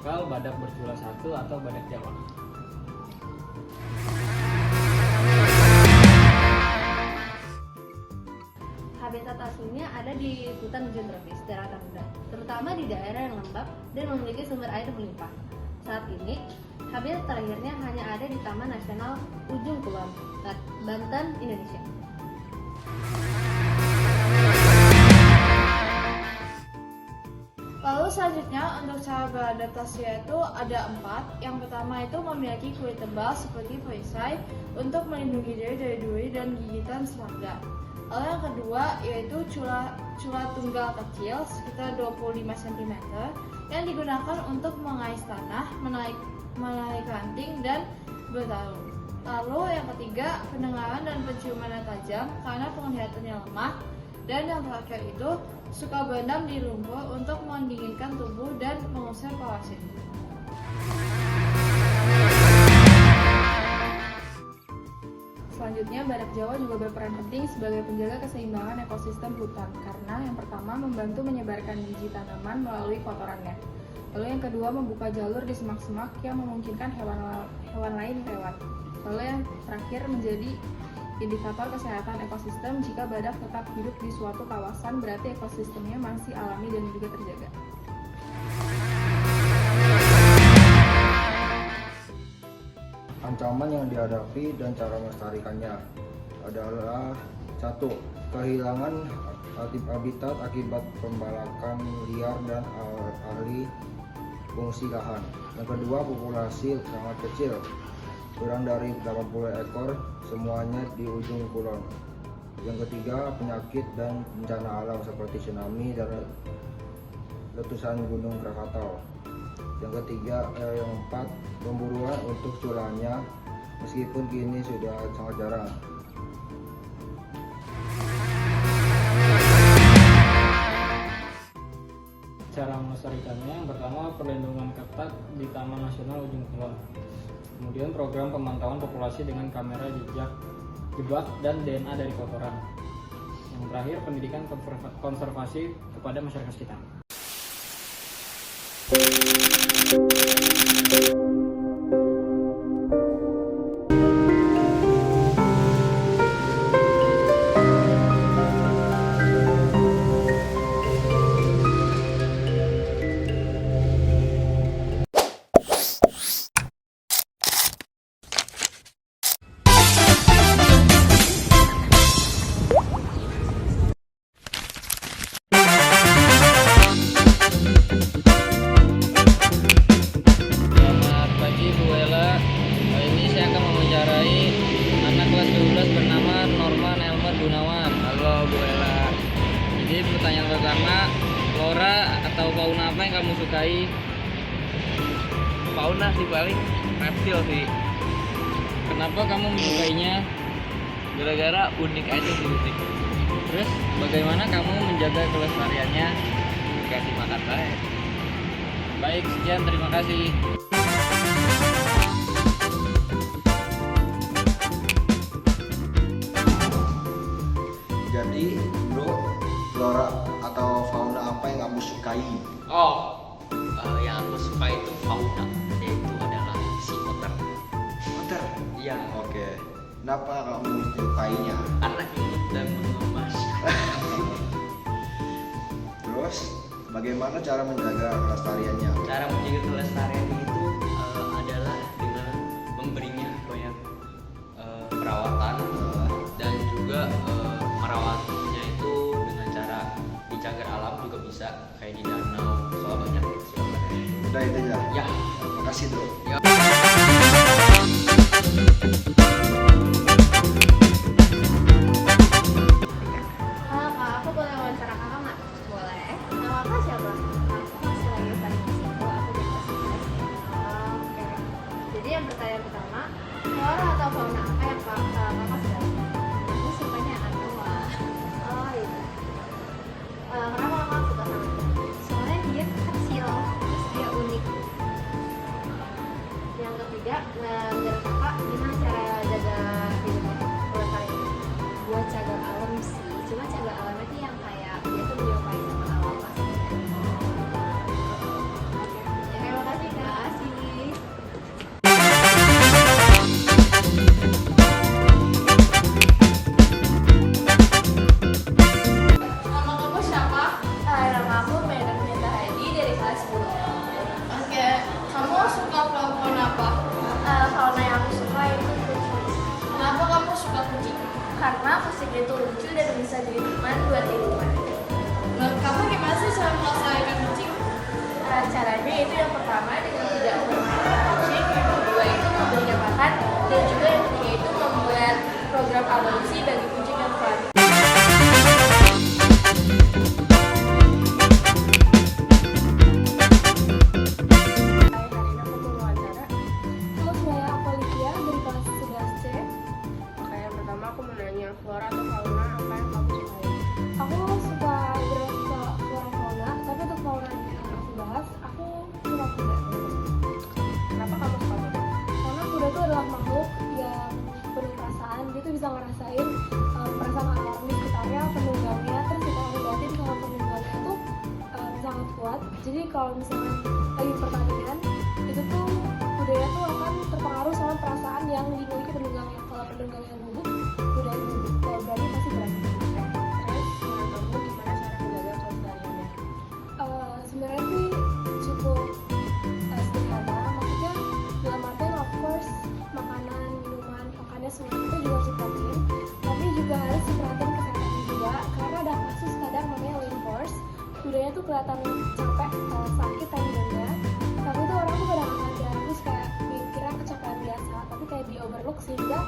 lokal, badak bercula satu atau badak Jawa. Habitat aslinya ada di hutan hujan tropis daratan rendah, terutama di daerah yang lembab dan memiliki sumber air melimpah. Saat ini, habitat terakhirnya hanya ada di Taman Nasional Ujung Kulon, Banten, Indonesia. Lalu selanjutnya untuk cara beradaptasi itu ada 4. Yang pertama itu memiliki kulit tebal seperti perisai untuk melindungi diri dari duri dan gigitan serangga. Lalu yang kedua yaitu cula tunggal kecil sekitar 25 cm yang digunakan untuk mengais tanah, menarik ranting dan bertarung. Lalu yang ketiga pendengaran dan penciuman yang tajam karena penglihatannya lemah. Dan yang terakhir itu suka berendam di lumpur untuk mendinginkan tubuh dan mengusir parasit. Selanjutnya, badak Jawa juga berperan penting sebagai penjaga keseimbangan ekosistem hutan karena yang pertama membantu menyebarkan biji tanaman melalui kotorannya. Lalu yang kedua membuka jalur di semak-semak yang memungkinkan hewan lain lewat. Lalu yang terakhir menjadi indikator kesehatan ekosistem. Jika badak tetap hidup di suatu kawasan berarti ekosistemnya masih alami dan juga terjaga. Ancaman yang dihadapi dan cara melestarikannya adalah 1. Kehilangan habitat akibat pembalakan liar dan alih fungsi lahan. Yang kedua, populasi sangat kecil, kurang dari 80 ekor, semuanya di ujung kulon. Yang ketiga, penyakit dan bencana alam seperti tsunami dan letusan gunung Krakatau. Yang keempat, pemburuan untuk culanya meskipun kini sudah sangat jarang. Cara melestarikannya, yang pertama perlindungan ketat di Taman Nasional Ujung Kulon. Kemudian program pemantauan populasi dengan kamera jebak dan DNA dari kotoran. Yang terakhir pendidikan konservasi kepada masyarakat sekitar. Pertanyaan pertama, flora atau fauna apa yang kamu sukai? Fauna sih paling reptil sih. Kenapa kamu menyukainya? Gara-gara unik aja sih, unik. Terus bagaimana kamu menjaga kelestariannya? Kasih makan saya. Baik, sekian, terima kasih. Jadi, bro, flora atau fauna apa yang kamu sukai? Yang aku suka itu fauna, yaitu adalah si otter. Otter? Iya. Oke. Kenapa kamu menyukainya? Karena imut dan mengemas. Terus, bagaimana cara menjaga kelestariannya? Cara menjaga kelestarian itu adalah dengan memberinya banyak perawatan dan juga merawatnya itu dengan cara di cagar alam juga bisa, kayak di danau, soal banyak sebenarnya. Udah itu aja. Ya, Makasih, bro. ya. Halo kak, aku boleh wawancara kakak nggak? Boleh. Nama kakak siapa? Aku masih lagi study di situ, aku di kelas 11. Oke. Jadi yang pertanyaan pertama, flora atau fauna apa yang kakak suka? Aku sukanya anoa. Oh itu. Kenapa kakak suka sama itu? Soalnya dia kecil, terus dia unik. Yang ketiga, menurut kakak gimana cara jaga hidupnya kelestarian? Buat cagar alam sih, cuma cagar alam itu yang kayak dia tuh menyukai sama alam aslinya. Oke, ya terima kasih kak. pertama dengan tidak mempermainkan kucing, yang kedua itu memberinya makan, dan juga yang ketiga itu membuat program adopsi bagi kucing yang fun. Halo semuanya, aku Olivia dari kelas 11C. Oke, yang pertama aku mau nanya flora atau fauna apa yang kamu sukai? Aku suka beberapa flora fauna, tapi untuk fauna yang akan aku bahas, aku suka kuda. Kenapa kamu suka kuda? Karena kuda itu adalah makhluk yang penuh perasaan, dia tuh bisa ngerasain perasaan orang-orang di sekitarnya, penunggangnya, terus kita ngeliatin kalau penunggangnya tuh sangat kuat. Jadi kalau misalnya lagi pertandingan, itu tuh kudanya tuh akan terpengaruh sama perasaan yang dimiliki penunggangnya. Kalau penunggangnya gugup, kudanya gugup. Kalau berani pasti berani. Terus menurut kamu gimana cara menjaga kelestariannya? Sebenarnya sih cukup sederhana, maksudnya dalam artian of course makanan, minuman, pakannya semua itu juga harus diperhatiin, tapi juga harus diperhatiin kesehatannya juga, karena ada kasus kadang namanya lame horse, kudanya tuh kelihatan capek, sakit tendonnya, tapi tuh orang tuh kadang nggak sadar, terus kayak dikira kecapean biasa, tapi kayak di overlook sehingga